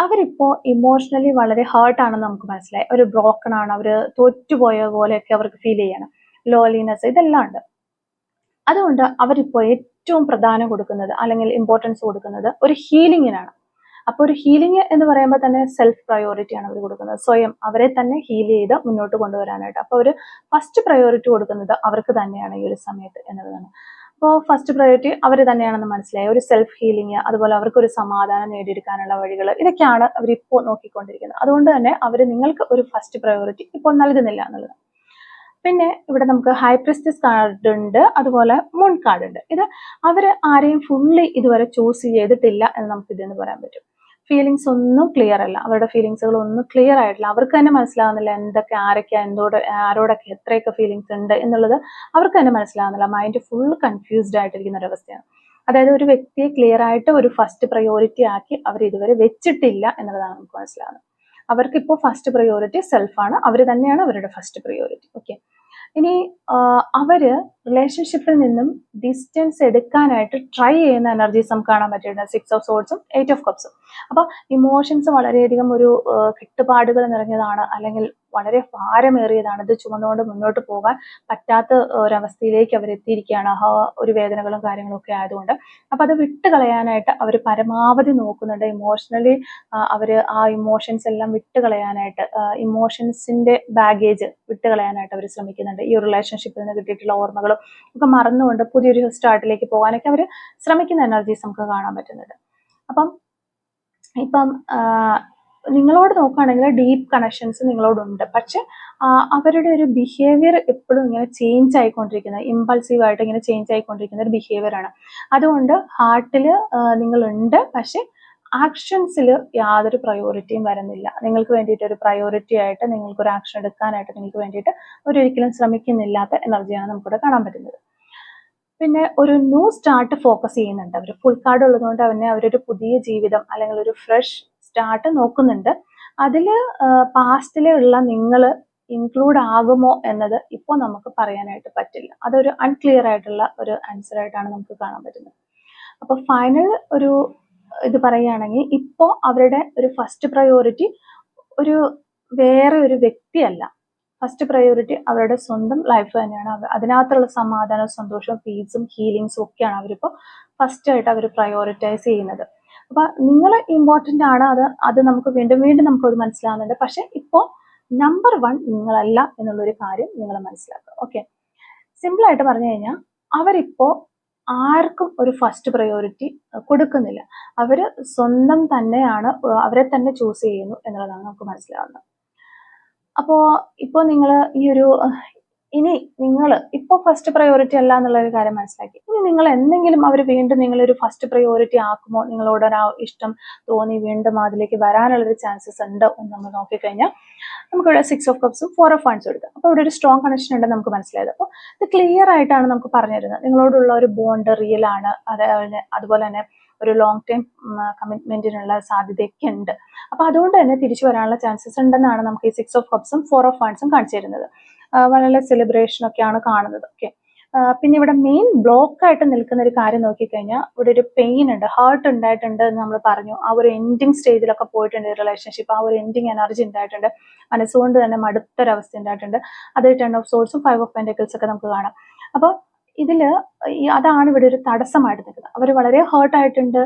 അവരിപ്പോ ഇമോഷണലി വളരെ ഹേർട്ട് ആണെന്ന് നമുക്ക് മനസ്സിലായി. ഒരു ബ്രോക്കൺ ആണ്, അവര് തോറ്റുപോയ പോലെയൊക്കെ അവർക്ക് ഫീൽ ചെയ്യണം, ലോലിനെസ് ഇതെല്ലാം ഉണ്ട്. അതുകൊണ്ട് അവരിപ്പോ ഏറ്റവും പ്രധാനം കൊടുക്കുന്നത് അല്ലെങ്കിൽ ഇമ്പോർട്ടൻസ് കൊടുക്കുന്നത് ഒരു ഹീലിങ്ങിനാണ്. അപ്പോൾ ഒരു ഹീലിംഗ് എന്ന് പറയുമ്പോൾ തന്നെ സെൽഫ് പ്രയോറിറ്റി ആണ് അവർ കൊടുക്കുന്നത്, സ്വയം അവരെ തന്നെ ഹീൽ ചെയ്ത് മുന്നോട്ട് കൊണ്ടുവരാനായിട്ട്. അപ്പോൾ അവർ ഫസ്റ്റ് പ്രയോറിറ്റി കൊടുക്കുന്നത് അവർക്ക് തന്നെയാണ് ഈ ഒരു സമയത്ത് എന്നുള്ളതാണ്. അപ്പോൾ ഫസ്റ്റ് പ്രയോറിറ്റി അവർ തന്നെയാണെന്ന് മനസ്സിലായി. ഒരു സെൽഫ് ഹീലിംഗ്, അതുപോലെ അവർക്കൊരു സമാധാനം നേടിയെടുക്കാനുള്ള വഴികൾ, ഇതൊക്കെയാണ് അവരിപ്പോൾ നോക്കിക്കൊണ്ടിരിക്കുന്നത്. അതുകൊണ്ട് തന്നെ അവർ നിങ്ങൾക്ക് ഒരു ഫസ്റ്റ് പ്രയോറിറ്റി ഇപ്പോൾ നൽകുന്നില്ല എന്നുള്ളത്. പിന്നെ ഇവിടെ നമുക്ക് ഹൈ പ്രിസ്റ്റസ് കാർഡ് ഉണ്ട്, അതുപോലെ മൂൺ കാർഡ് ഉണ്ട്. ഇത് അവർ ആരെയും ഫുള്ളി ഇതുവരെ ചൂസ് ചെയ്തിട്ടില്ല എന്ന് നമുക്ക് ഇതെന്ന് പറയാൻ പറ്റും. ഫീലിങ്സ് ഒന്നും ക്ലിയർ അല്ല, അവരുടെ ഫീലിങ്സുകൾ ഒന്നും ക്ലിയർ ആയിട്ടില്ല. അവർക്ക് തന്നെ മനസ്സിലാവുന്നില്ല എന്തൊക്കെ ആരൊക്കെ ആരോടൊക്കെ എത്രയൊക്കെ ഫീലിങ്സ് ഉണ്ട് എന്നുള്ളത് അവർക്ക് തന്നെ മനസ്സിലാവുന്നില്ല. മൈൻഡ് ഫുൾ കൺഫ്യൂസ്ഡ് ആയിട്ടിരിക്കുന്ന ഒരു അവസ്ഥയാണ്. അതായത് ഒരു വ്യക്തിയെ ക്ലിയർ ആയിട്ട് ഒരു ഫസ്റ്റ് പ്രയോറിറ്റി ആക്കി അവർ ഇതുവരെ വെച്ചിട്ടില്ല എന്നുള്ളതാണ് നമുക്ക് മനസ്സിലാവുന്നത്. അവർക്കിപ്പോൾ ഫസ്റ്റ് പ്രയോറിറ്റി സെൽഫാണ്, അവർ തന്നെയാണ് അവരുടെ ഫസ്റ്റ് പ്രയോറിറ്റി. ഓക്കെ, ഇനി അവര് റിലേഷൻഷിപ്പിൽ നിന്നും ഡിസ്റ്റൻസ് എടുക്കാനായിട്ട് ട്രൈ ചെയ്യുന്ന എനർജീസ് നമുക്ക് കാണാൻ പറ്റിയിട്ടുണ്ട്. 6 ഓഫ് സോർഡ്സും 8 ഓഫ് കപ്സും. അപ്പൊ ഇമോഷൻസ് വളരെയധികം ഒരു കെട്ടുപാടുകൾ നിറഞ്ഞതാണ്, അല്ലെങ്കിൽ വളരെ ഭാരമേറിയതാണ്. ഇത് ചുമന്നുകൊണ്ട് മുന്നോട്ട് പോകാൻ പറ്റാത്ത ഒരവസ്ഥയിലേക്ക് അവർ എത്തിയിരിക്കുകയാണ്, ഒരു വേദനകളും കാര്യങ്ങളും ഒക്കെ ആയതുകൊണ്ട്. അപ്പൊ അത് വിട്ടുകളയാനായിട്ട് അവർ പരമാവധി നോക്കുന്നുണ്ട്. ഇമോഷണലി അവർ ആ ഇമോഷൻസ് എല്ലാം വിട്ടുകളയാനായിട്ട്, ഇമോഷൻസിന്റെ ബാഗേജ് വിട്ടുകളയാനായിട്ട് അവർ ശ്രമിക്കുന്നുണ്ട്. ഈ ഒരു റിലേഷൻഷിപ്പിൽ നിന്ന് കിട്ടിയിട്ടുള്ള ഓർമ്മകളും ഒക്കെ മറന്നുകൊണ്ട് പുതിയൊരു സ്റ്റാർട്ടിലേക്ക് പോകാനൊക്കെ അവർ ശ്രമിക്കുന്ന എനർജീസ് നമുക്ക് കാണാൻ പറ്റുന്നുണ്ട്. ഇപ്പം നിങ്ങളോട് നോക്കുകയാണെങ്കിൽ ഡീപ്പ് കണക്ഷൻസ് നിങ്ങളോടുണ്ട്, പക്ഷെ അവരുടെ ഒരു ബിഹേവിയർ എപ്പോഴും ഇങ്ങനെ ചേഞ്ച് ആയിക്കൊണ്ടിരിക്കുന്നത്, ഇമ്പൾസീവ് ആയിട്ട് ഇങ്ങനെ ചേഞ്ച് ആയിക്കൊണ്ടിരിക്കുന്ന ഒരു ബിഹേവിയർ ആണ്. അതുകൊണ്ട് ഹാർട്ടിൽ നിങ്ങളുണ്ട്, പക്ഷെ ആക്ഷൻസിൽ യാതൊരു പ്രയോറിറ്റിയും വരുന്നില്ല. നിങ്ങൾക്ക് വേണ്ടിയിട്ട് ഒരു പ്രയോറിറ്റി ആയിട്ട് നിങ്ങൾക്ക് ഒരു ആക്ഷൻ എടുക്കാനായിട്ട് നിങ്ങൾക്ക് വേണ്ടിയിട്ട് ഒരിക്കലും ശ്രമിക്കുന്നില്ലാത്ത എനർജിയാണ് നമുക്കിവിടെ കാണാൻ പറ്റുന്നത്. പിന്നെ ഒരു ന്യൂ സ്റ്റാർട്ട് ഫോക്കസ് ചെയ്യുന്നുണ്ട് അവർ. ഫുൾ കാർഡ് ഉള്ളതുകൊണ്ട് അവരൊരു പുതിയ ജീവിതം അല്ലെങ്കിൽ ഒരു ഫ്രഷ് സ്റ്റാർട്ട് നോക്കുന്നുണ്ട്. അതിൽ പാസ്റ്റിലുള്ള നിങ്ങൾ ഇൻക്ലൂഡ് ആകുമോ എന്നത് ഇപ്പോൾ നമുക്ക് പറയാനായിട്ട് പറ്റില്ല. അതൊരു അൺക്ലിയർ ആയിട്ടുള്ള ഒരു ആൻസർ ആയിട്ടാണ് നമുക്ക് കാണാൻ പറ്റുന്നത്. അപ്പൊ ഫൈനൽ ഒരു ഇത് പറയുകയാണെങ്കിൽ ഇപ്പോൾ അവരുടെ ഒരു ഫസ്റ്റ് പ്രയോറിറ്റി ഒരു വേറെ ഒരു വ്യക്തിയല്ല, ഫസ്റ്റ് പ്രയോറിറ്റി അവരുടെ സ്വന്തം ലൈഫ് തന്നെയാണ്. അതിനകത്തുള്ള സമാധാനവും സന്തോഷവും പീസും ഹീലിങ്സും ഒക്കെയാണ് അവരിപ്പോൾ ഫസ്റ്റ് ആയിട്ട് അവർ പ്രയോറിറ്റൈസ് ചെയ്യുന്നത്. അപ്പൊ നിങ്ങൾ ഇമ്പോർട്ടൻ്റ് ആണ്, അത് നമുക്ക് വീണ്ടും വീണ്ടും നമുക്കത് മനസ്സിലാവുന്നുണ്ട്. പക്ഷെ ഇപ്പോൾ നമ്പർ 1 നിങ്ങളല്ല എന്നുള്ളൊരു കാര്യം നിങ്ങൾ മനസ്സിലാക്കുക. ഓക്കെ, സിമ്പിൾ ആയിട്ട് പറഞ്ഞു കഴിഞ്ഞാൽ അവരിപ്പോൾ ആർക്കും ഒരു ഫസ്റ്റ് പ്രയോറിറ്റി കൊടുക്കുന്നില്ല. അവർ സ്വന്തം തന്നെയാണ്, അവരെ തന്നെ ചൂസ് ചെയ്യുന്നു എന്നുള്ളതാണ് നമുക്ക് മനസ്സിലാവുന്നത്. ഇപ്പോൾ നിങ്ങൾ ഈ ഒരു ഇനി നിങ്ങൾ ഇപ്പോൾ ഫസ്റ്റ് പ്രയോറിറ്റി അല്ല എന്നുള്ളൊരു കാര്യം മനസ്സിലാക്കി. ഇനി നിങ്ങൾ എന്തെങ്കിലും അവർ വീണ്ടും നിങ്ങളൊരു ഫസ്റ്റ് പ്രയോറിറ്റി ആക്കുമോ, നിങ്ങളോടൊരു ഇഷ്ടം തോന്നി വീണ്ടും അതിലേക്ക് വരാനുള്ളൊരു ചാൻസസ് ഉണ്ടോ എന്ന് നമ്മൾ നോക്കിക്കഴിഞ്ഞാൽ നമുക്കിവിടെ 6 ഓഫ് കപ്സും 4 ഓഫ് വൺസും എടുക്കാം. അപ്പോൾ ഇവിടെ ഒരു സ്ട്രോങ് കണക്ഷൻ ഉണ്ടെന്ന് നമുക്ക് മനസ്സിലായത്. അപ്പോൾ ഇത് ക്ലിയർ ആയിട്ടാണ് നമുക്ക് പറഞ്ഞു തരുന്നത്. നിങ്ങളോടുള്ള ഒരു ബോണ്ട് റിയൽ ആണ്, അതുപോലെ തന്നെ ഒരു ലോങ് ടൈം കമ്മിറ്റ്മെന്റിനുള്ള സാധ്യതയൊക്കെ ഉണ്ട്. അപ്പൊ അതുകൊണ്ട് തന്നെ തിരിച്ചു വരാനുള്ള ചാൻസസ് ഉണ്ടെന്നാണ് നമുക്ക് ഈ 6 ഓഫ് കപ്സും 4 ഓഫ് വൺസും കാണിച്ചു തരുന്നത്. വളരെ സെലിബ്രേഷൻ ഒക്കെയാണ് കാണുന്നത്. ഓക്കെ, പിന്നെ ഇവിടെ മെയിൻ ബ്ലോക്ക് ആയിട്ട് നിൽക്കുന്ന ഒരു കാര്യം നോക്കിക്കഴിഞ്ഞാൽ ഇവിടെ ഒരു പെയിൻ ഉണ്ട്, ഹേർട്ട് ഉണ്ടായിട്ടുണ്ട് എന്ന് നമ്മൾ പറഞ്ഞു. ആ ഒരു എൻഡിങ് സ്റ്റേജിലൊക്കെ പോയിട്ടുണ്ട് ഈ റിലേഷൻഷിപ്പ്. ആ ഒരു എൻഡിങ് എനർജി ഉണ്ടായിട്ടുണ്ട്, മനസ്സുകൊണ്ട് തന്നെ മടുത്തൊരവസ്ഥ ഉണ്ടായിട്ടുണ്ട്. അത് 10 ഓഫ് സോഴ്സും 5 ഓഫ് പെന്റക്കിൾസ് ഒക്കെ നമുക്ക് കാണാം. അപ്പോൾ ഇതില് അതാണ് ഇവിടെ ഒരു തടസ്സമായിട്ട് നിൽക്കുന്നത്. അവർ വളരെ ഹേർട്ട് ആയിട്ടുണ്ട്,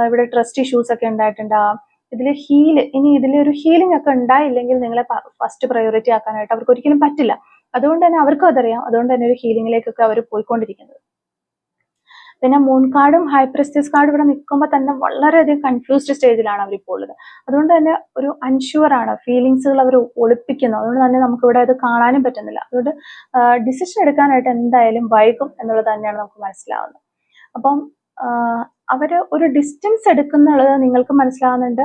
ഇവിടെ ട്രസ്റ്റ് ഇഷ്യൂസ് ഒക്കെ ഉണ്ടായിട്ടുണ്ട്. ഇതില് ഇനി ഇതിലൊരു ഹീലിംഗ് ഒക്കെ ഉണ്ടായില്ലെങ്കിൽ നിങ്ങളെ ഫസ്റ്റ് പ്രയോറിറ്റി ആക്കാനായിട്ട് അവർക്ക് ഒരിക്കലും പറ്റില്ല. അതുകൊണ്ട് തന്നെ അവർക്കും അതറിയാം. അതുകൊണ്ട് തന്നെ ഒരു ഹീലിംഗിലേക്കൊക്കെ അവർ പോയിക്കൊണ്ടിരിക്കുന്നത്. പിന്നെ മൂൺ കാർഡും ഹൈ പ്രിസ്റ്റസ് കാർഡും ഇവിടെ നിൽക്കുമ്പോൾ തന്നെ വളരെയധികം കൺഫ്യൂസ്ഡ് സ്റ്റേജിലാണ് അവരിപ്പോൾ ഉള്ളത്. അതുകൊണ്ട് തന്നെ ഒരു അൺഷ്യൂർ ആണ്, ഫീലിങ്സുകൾ അവർ ഒളിപ്പിക്കുന്നു. അതുകൊണ്ട് തന്നെ നമുക്ക് ഇവിടെ അത് കാണാനും പറ്റുന്നില്ല. അതുകൊണ്ട് ഡിസിഷൻ എടുക്കാനായിട്ട് എന്തായാലും വൈകും എന്നുള്ളത് തന്നെയാണ് നമുക്ക് മനസ്സിലാവുന്നത്. അപ്പം അവര് ഒരു ഡിസ്റ്റൻസ് എടുക്കുന്നുള്ളത് നിങ്ങൾക്ക് മനസ്സിലാവുന്നുണ്ട്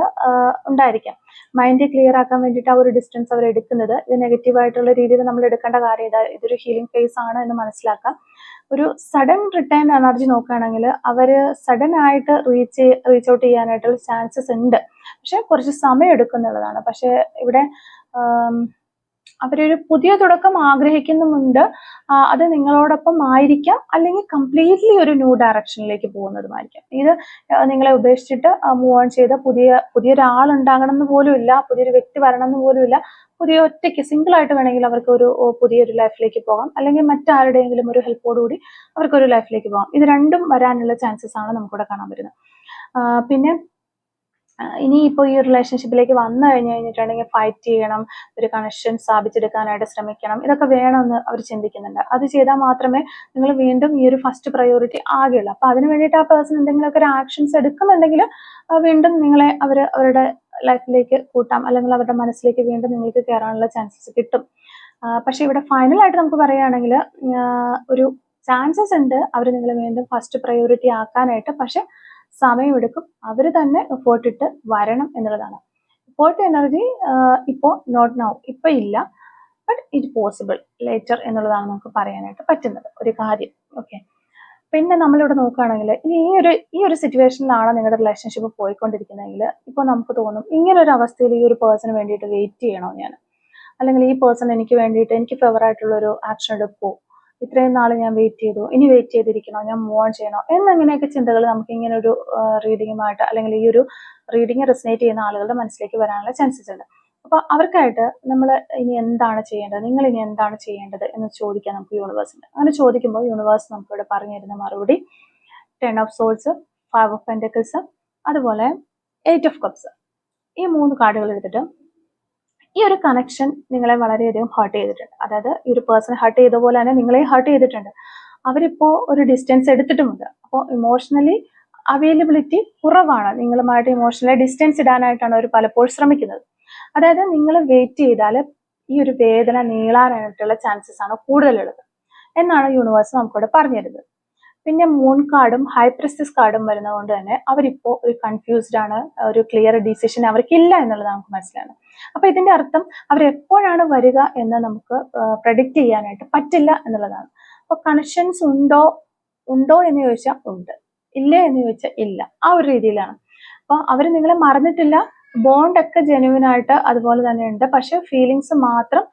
ഉണ്ടായിരിക്കാം. മൈൻഡ് ക്ലിയർ ആക്കാൻ വേണ്ടിയിട്ട് ആ ഒരു ഡിസ്റ്റൻസ് അവർ എടുക്കുന്നത്. ഇത് നെഗറ്റീവായിട്ടുള്ള രീതിയിൽ നമ്മൾ എടുക്കേണ്ട കാര്യം ഇതൊരു ഹീലിംഗ് ഫേസ് ആണ് എന്ന് മനസ്സിലാക്കാം. ഒരു സഡൻ റിട്ടേൺ എനർജി നോക്കുകയാണെങ്കിൽ അവര് സഡൻ ആയിട്ട് റീച്ച് ഔട്ട് ചെയ്യാനായിട്ടുള്ള ചാൻസസ് ഉണ്ട്, പക്ഷെ കുറച്ച് സമയം എടുക്കുന്നുള്ളതാണ്. പക്ഷെ ഇവിടെ അവരൊരു പുതിയ തുടക്കം ആഗ്രഹിക്കുന്നുമുണ്ട്. അത് നിങ്ങളോടൊപ്പം ആയിരിക്കാം, അല്ലെങ്കിൽ കംപ്ലീറ്റ്ലി ഒരു ന്യൂ ഡയറക്ഷനിലേക്ക് പോകുന്നതുമായിരിക്കാം. ഇത് നിങ്ങളെ ഉപേക്ഷിച്ചിട്ട് മൂവ് ഓൺ ചെയ്ത പുതിയൊരാൾ ഉണ്ടാകണം എന്ന് പോലും ഇല്ല, പുതിയൊരു വ്യക്തി വരണം എന്ന് പോലും ഇല്ല. പുതിയ ഒറ്റയ്ക്ക് സിംഗിൾ ആയിട്ട് വേണമെങ്കിൽ അവർക്ക് ഒരു പുതിയൊരു ലൈഫിലേക്ക് പോകാം, അല്ലെങ്കിൽ മറ്റാരുടെയെങ്കിലും ഒരു ഹെൽപ്പോടുകൂടി അവർക്കൊരു ലൈഫിലേക്ക് പോകാം. ഇത് രണ്ടും വരാനുള്ള ചാൻസസ് ആണ് നമുക്കിവിടെ കാണാൻ പറ്റുന്നത്. പിന്നെ ഇനിയിപ്പോ ഈ റിലേഷൻഷിപ്പിലേക്ക് വന്നു കഴിഞ്ഞിട്ടുണ്ടെങ്കിൽ ഫൈറ്റ് ചെയ്യണം, ഒരു കണക്ഷൻ സ്ഥാപിച്ചെടുക്കാനായിട്ട് ശ്രമിക്കണം, ഇതൊക്കെ വേണമെന്ന് അവർ ചിന്തിക്കുന്നുണ്ട്. അത് ചെയ്താൽ മാത്രമേ നിങ്ങൾ വീണ്ടും ഈ ഒരു ഫസ്റ്റ് പ്രയോറിറ്റി ആകുള്ളൂ. അപ്പൊ അതിന് വേണ്ടിയിട്ട് ആ പേഴ്സൺ എന്തെങ്കിലുമൊക്കെ ഒരു ആക്ഷൻസ് എടുക്കുന്നുണ്ടെങ്കിൽ വീണ്ടും നിങ്ങളെ അവരുടെ ലൈഫിലേക്ക് കൂട്ടാം, അല്ലെങ്കിൽ അവരുടെ മനസ്സിലേക്ക് വീണ്ടും നിങ്ങൾക്ക് കയറാനുള്ള ചാൻസസ് കിട്ടും. പക്ഷെ ഇവിടെ ഫൈനലായിട്ട് നമുക്ക് പറയുകയാണെങ്കിൽ ഒരു ചാൻസസ് ഉണ്ട് അവർ നിങ്ങളെ വീണ്ടും ഫസ്റ്റ് പ്രയോറിറ്റി ആക്കാനായിട്ട്. പക്ഷെ സമയമെടുക്കും, അവർ തന്നെ എഫേർട്ട് ഇട്ട് വരണം എന്നുള്ളതാണ്. എഫേർട്ട് എനർജി ഇപ്പോൾ നോട്ട് നൗ, ഇപ്പൊ ഇല്ല, ബട്ട് ഇറ്റ് പോസിബിൾ ലേറ്റർ എന്നുള്ളതാണ് നമുക്ക് പറയാനായിട്ട് പറ്റുന്നത് ഒരു കാര്യം. ഓക്കെ, പിന്നെ നമ്മളിവിടെ നോക്കുകയാണെങ്കിൽ ഈ ഒരു സിറ്റുവേഷനിലാണ് നിങ്ങളുടെ റിലേഷൻഷിപ്പ് പോയിക്കൊണ്ടിരിക്കുന്നതെങ്കിൽ ഇപ്പോൾ നമുക്ക് തോന്നും ഇങ്ങനൊരു അവസ്ഥയിൽ ഈ ഒരു പേഴ്സണ് വേണ്ടിയിട്ട് വെയിറ്റ് ചെയ്യണോ ഞാൻ, അല്ലെങ്കിൽ ഈ പേഴ്സൺ എനിക്ക് വേണ്ടിയിട്ട് എനിക്ക് ഫേവറായിട്ടുള്ള ഒരു ആക്ഷൻ എടുക്കുമോ, ഇത്രയും നാൾ ഞാൻ വെയിറ്റ് ചെയ്തു, ഇനി വെയിറ്റ് ചെയ്തിരിക്കണോ, ഞാൻ മൂവ് ഓൺ ചെയ്യണോ എന്നിങ്ങനെയൊക്കെ ചിന്തകൾ നമുക്ക് ഇങ്ങനെ ഒരു റീഡിങ്ങുമായിട്ട് അല്ലെങ്കിൽ ഈ ഒരു റീഡിങ് റെസനേറ്റ് ചെയ്യുന്ന ആളുകളുടെ മനസ്സിലേക്ക് വരാനുള്ള ചാൻസസ് ഉണ്ട്. അപ്പൊ അവർക്കായിട്ട് നമ്മൾ ഇനി എന്താണ് ചെയ്യേണ്ടത്, നിങ്ങൾ ഇനി എന്താണ് ചെയ്യേണ്ടത് എന്ന് ചോദിക്കാൻ നമുക്ക് യൂണിവേഴ്സിന്. അങ്ങനെ ചോദിക്കുമ്പോൾ യൂണിവേഴ്സ് നമുക്ക് ഇവിടെ പറഞ്ഞു തരുന്ന മറുപടി 10 ഓഫ് സോൾസ്, 5 ഓഫ് പെന്റക്കിൾസ്, അതുപോലെ 8 ഓഫ് കപ്സ്. ഈ 3 കാർഡുകൾ എടുത്തിട്ട് ഈ ഒരു കണക്ഷൻ നിങ്ങളെ വളരെയധികം ഹേർട്ട് ചെയ്തിട്ടുണ്ട്. അതായത് ഈ ഒരു പേഴ്സൺ ഹേർട്ട് ചെയ്ത പോലെ തന്നെ നിങ്ങളെ ഹേർട്ട് ചെയ്തിട്ടുണ്ട്. അവരിപ്പോ ഒരു ഡിസ്റ്റൻസ് എടുത്തിട്ടുമുണ്ട്. അപ്പോൾ ഇമോഷണലി അവൈലബിലിറ്റി കുറവാണ്. നിങ്ങളുമായിട്ട് ഇമോഷണലി ഡിസ്റ്റൻസ് ഇടാനായിട്ടാണ് അവർ പലപ്പോഴും ശ്രമിക്കുന്നത്. അതായത് നിങ്ങൾ വെയിറ്റ് ചെയ്താൽ ഈ ഒരു വേദന നീളാനായിട്ടുള്ള ചാൻസസ് ആണ് കൂടുതലുള്ളത് എന്നാണ് യൂണിവേഴ്സ് നമുക്കിവിടെ പറഞ്ഞു തരുന്നത്. പിന്നെ മൂൺ കാർഡും ഹൈ പ്രിസ്റ്റസ് കാർഡും വരുന്നതുകൊണ്ട് തന്നെ അവരിപ്പോ ഒരു കൺഫ്യൂസ്ഡ് ആണ്, ഒരു ക്ലിയർ ഡിസിഷൻ അവർക്കില്ല എന്നുള്ളത് നമുക്ക് മനസ്സിലാണ്. അപ്പൊ ഇതിന്റെ അർത്ഥം അവർ എപ്പോഴാണ് വരിക എന്ന് നമുക്ക് പ്രഡിക്റ്റ് ചെയ്യാനായിട്ട് പറ്റില്ല എന്നുള്ളതാണ്. അപ്പൊ കണക്ഷൻസ് ഉണ്ടോ എന്ന് ചോദിച്ചാൽ ഉണ്ട്, ഇല്ലേ എന്ന് ചോദിച്ചാൽ ഇല്ല, ആ ഒരു രീതിയിലാണ്. അപ്പൊ അവർ നിങ്ങളെ മറന്നിട്ടില്ല, ബോണ്ട് ഒക്കെ ജെന്യുവൻ ആയിട്ട് അതുപോലെ തന്നെ ഉണ്ട്, പക്ഷെ ഫീലിങ്സ് മാത്രം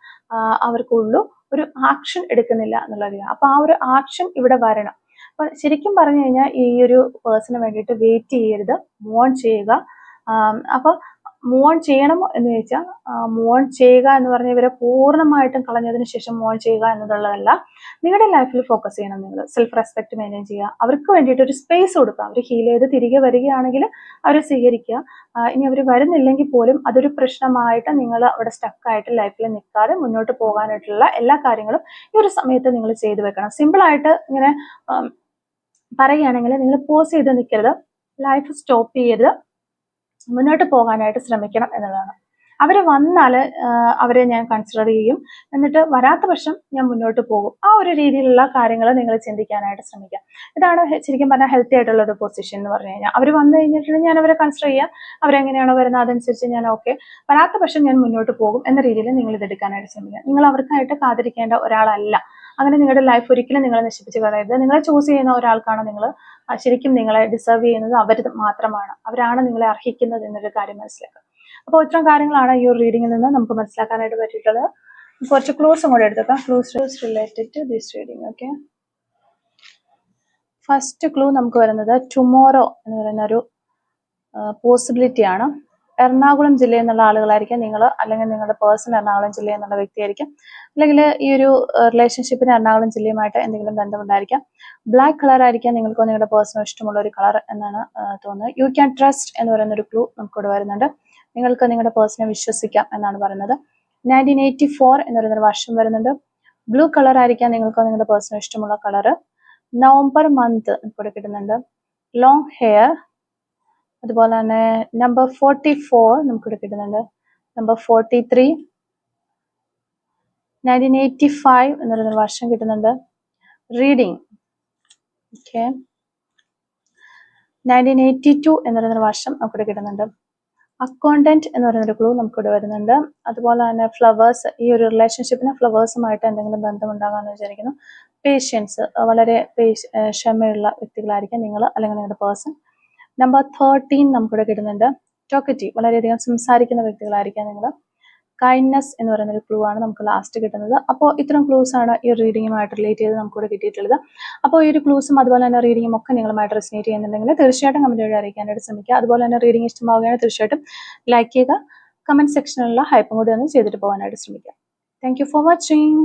അവർക്കുള്ളൂ, ഒരു ആക്ഷൻ എടുക്കുന്നില്ല എന്നുള്ളതാണ്. അപ്പൊ ആ ഒരു ആക്ഷൻ ഇവിടെ വരണം. അപ്പൊ ശരിക്കും പറഞ്ഞു കഴിഞ്ഞാൽ ഈ ഒരു പേഴ്സണ് വേണ്ടിയിട്ട് വെയിറ്റ് ചെയ്യരുത്, മൂവ് ഓൺ ചെയ്യുക. അപ്പൊ മൂവ് ഓൺ ചെയ്യണമോ എന്ന് ചോദിച്ചാൽ മൂവ് ഓൺ ചെയ്യുക എന്ന് പറഞ്ഞ ഇവരെ പൂർണ്ണമായിട്ടും കളഞ്ഞതിന് ശേഷം മൂവ് ഓൺ ചെയ്യുക എന്നുള്ളതല്ല. നിങ്ങളുടെ ലൈഫിൽ ഫോക്കസ് ചെയ്യണം. നിങ്ങൾ സെൽഫ് റെസ്പെക്ട് മെയിൻറ്റെയിൻ ചെയ്യുക, അവർക്ക് വേണ്ടിയിട്ട് ഒരു സ്പേസ് കൊടുക്കുക. അവർ ഹീൽ ചെയ്ത് തിരികെ വരികയാണെങ്കിൽ അവരെ സ്വീകരിക്കുക. ഇനി അവർ വരുന്നില്ലെങ്കിൽ പോലും അതൊരു പ്രശ്നമായിട്ട് നിങ്ങൾ അവിടെ സ്റ്റക്കായിട്ട് ലൈഫിൽ നിൽക്കാതെ മുന്നോട്ട് പോകാനായിട്ടുള്ള എല്ലാ കാര്യങ്ങളും ഈ ഒരു സമയത്ത് നിങ്ങൾ ചെയ്തു വെക്കണം. സിമ്പിളായിട്ട് ഇങ്ങനെ പറയുകയാണെങ്കിൽ നിങ്ങൾ പോസ് ചെയ്ത് നിൽക്കരുത്, ലൈഫ് സ്റ്റോപ്പ് ചെയ്യരുത്, മുന്നോട്ട് പോകാനായിട്ട് ശ്രമിക്കണം എന്നുള്ളതാണ്. അവർ വന്നാൽ അവരെ ഞാൻ കൺസിഡർ ചെയ്യും, എന്നിട്ട് വരാത്ത പക്ഷം ഞാൻ മുന്നോട്ട് പോകും. ആ ഒരു രീതിയിലുള്ള കാര്യങ്ങൾ നിങ്ങൾ ചിന്തിക്കാനായിട്ട് ശ്രമിക്കുക. ഇതാണ് ശരിക്കും പറഞ്ഞാൽ ഹെൽത്തി ആയിട്ടുള്ള ഒരു പൊസിഷൻ എന്ന് പറഞ്ഞു കഴിഞ്ഞാൽ. അവർ വന്നു കഴിഞ്ഞിട്ടുണ്ടെങ്കിൽ ഞാൻ അവരെ കൺസിഡർ ചെയ്യാം, അവരെങ്ങനെയാണോ വരുന്നത് അതനുസരിച്ച് ഞാൻ ഓക്കെ, വരാത്ത പക്ഷം ഞാൻ മുന്നോട്ട് പോകും എന്ന രീതിയിൽ നിങ്ങൾ ഇതെടുക്കാനായിട്ട് ശ്രമിക്കുക. നിങ്ങൾ അവർക്കായിട്ട് കാത്തിരിക്കേണ്ട ഒരാളല്ല. അങ്ങനെ നിങ്ങളുടെ ലൈഫ് ഒരിക്കലും നിങ്ങൾ നശിപ്പിച്ച് കളയരുത്. നിങ്ങളെ ചൂസ് ചെയ്യുന്ന ഒരാൾക്കാണ് നിങ്ങൾ ശരിക്കും നിങ്ങളെ ഡിസേർവ് ചെയ്യുന്നത് അവർ മാത്രമാണ്, അവരാണ് നിങ്ങളെ അർഹിക്കുന്നത് എന്നൊരു കാര്യം മനസ്സിലാക്കുക. അപ്പോൾ ഇത്തരം കാര്യങ്ങളാണ് ഈ ഒരു റീഡിങ്ങിൽ നിന്ന് നമുക്ക് മനസ്സിലാക്കാനായിട്ട് പറ്റിയിട്ടുള്ളത്. കുറച്ച് ക്ലൂസും കൂടെ എടുത്തേക്കാം. Clues related to this reading. Okay, first clue നമുക്ക് വരുന്നത് ടുമോറോ എന്ന് പറയുന്ന ഒരു പോസിബിലിറ്റി ആണ്. എറണാകുളം ജില്ലയിൽ നിന്നുള്ള ആളുകളായിരിക്കാം നിങ്ങൾ, അല്ലെങ്കിൽ നിങ്ങളുടെ പേഴ്സൺ എറണാകുളം ജില്ലയിൽ നിന്നുള്ള വ്യക്തിയായിരിക്കും, അല്ലെങ്കിൽ ഈ ഒരു റിലേഷൻഷിപ്പിന് എറണാകുളം ജില്ലയുമായിട്ട് എന്തെങ്കിലും ബന്ധമുണ്ടായിരിക്കാം. ബ്ലാക്ക് കളർ ആയിരിക്കാം നിങ്ങൾക്കോ നിങ്ങളുടെ പേഴ്സണോ ഇഷ്ടമുള്ള ഒരു കളർ എന്നാണ് തോന്നുന്നത്. യു ക്യാൻ ട്രസ്റ്റ് എന്ന് പറയുന്ന ഒരു ക്ലൂ നമുക്കിവിടെ വരുന്നുണ്ട്. നിങ്ങൾക്ക് നിങ്ങളുടെ പേഴ്സണെ വിശ്വസിക്കാം എന്നാണ് പറയുന്നത്. 1984 എന്ന് പറയുന്നൊരു വർഷം വരുന്നുണ്ട്. ബ്ലൂ കളർ ആയിരിക്കാം നിങ്ങൾക്കോ നിങ്ങളുടെ പേഴ്സണോ ഇഷ്ടമുള്ള കളർ. നവംബർ മന്ത് ഇവിടെ കിട്ടുന്നുണ്ട്. ലോങ് ഹെയർ, അതുപോലെ തന്നെ നമ്പർ 44 നമുക്കിവിടെ കിട്ടുന്നുണ്ട്. നമ്പർ 43, 1985 എന്ന് പറയുന്ന വർഷം കിട്ടുന്നുണ്ട്. റീഡിങ്, ഓക്കെ, 1982 എന്ന് പറയുന്ന വർഷം നമുക്കിവിടെ കിട്ടുന്നുണ്ട്. അക്കൗണ്ടന്റ് എന്ന് പറയുന്നൊരു ക്ലൂ നമുക്കിവിടെ വരുന്നുണ്ട്. അതുപോലെ തന്നെ ഫ്ലവേഴ്സ്, ഈ ഒരു റിലേഷൻഷിപ്പിന് ഫ്ലവേഴ്സുമായിട്ട് എന്തെങ്കിലും ബന്ധമുണ്ടാകാമെന്ന് വിചാരിക്കുന്നു. പേഷ്യൻസ്, വളരെ ക്ഷമയുള്ള വ്യക്തികളായിരിക്കാം നിങ്ങൾ, അല്ലെങ്കിൽ നിങ്ങളുടെ പേഴ്സൺ. നമ്പർ 13 നമുക്കിവിടെ കിട്ടുന്നുണ്ട്. ടോക്കറ്റീവ്, വളരെയധികം സംസാരിക്കുന്ന വ്യക്തികളായിരിക്കാം നിങ്ങൾ. കൈൻഡ്നെസ് എന്ന് പറയുന്ന ഒരു ക്ലൂ ആണ് നമുക്ക് ലാസ്റ്റ് കിട്ടുന്നത്. അപ്പോൾ ഇത്തരം ക്ലൂസ് ആണ് ഈ റീഡിങ്ങുമായിട്ട് റിലേറ്റ് ചെയ്ത് നമുക്കിവിടെ കിട്ടിയിട്ടുള്ളത്. അപ്പോൾ ഈ ഒരു ക്ലൂസും അതുപോലെ തന്നെ റീഡിങ്ങും ഒക്കെ നിങ്ങളുമായിട്ട് റെസിനേറ്റ് ചെയ്യുന്നുണ്ടെങ്കിൽ തീർച്ചയായിട്ടും കമന്റ് വഴി അറിയിക്കാനായിട്ട് ശ്രമിക്കുക. അതുപോലെ തന്നെ റീഡിംഗ് ഇഷ്ടമാവുകയാണെങ്കിൽ തീർച്ചയായിട്ടും ലൈക്ക് ചെയ്യുക. കമന്റ് സെക്ഷനിലുള്ള ഹൈപ്പും കൂടി ഒന്ന് ചെയ്തിട്ട് പോകാനായിട്ട് ശ്രമിക്കുക. Thank you for watching.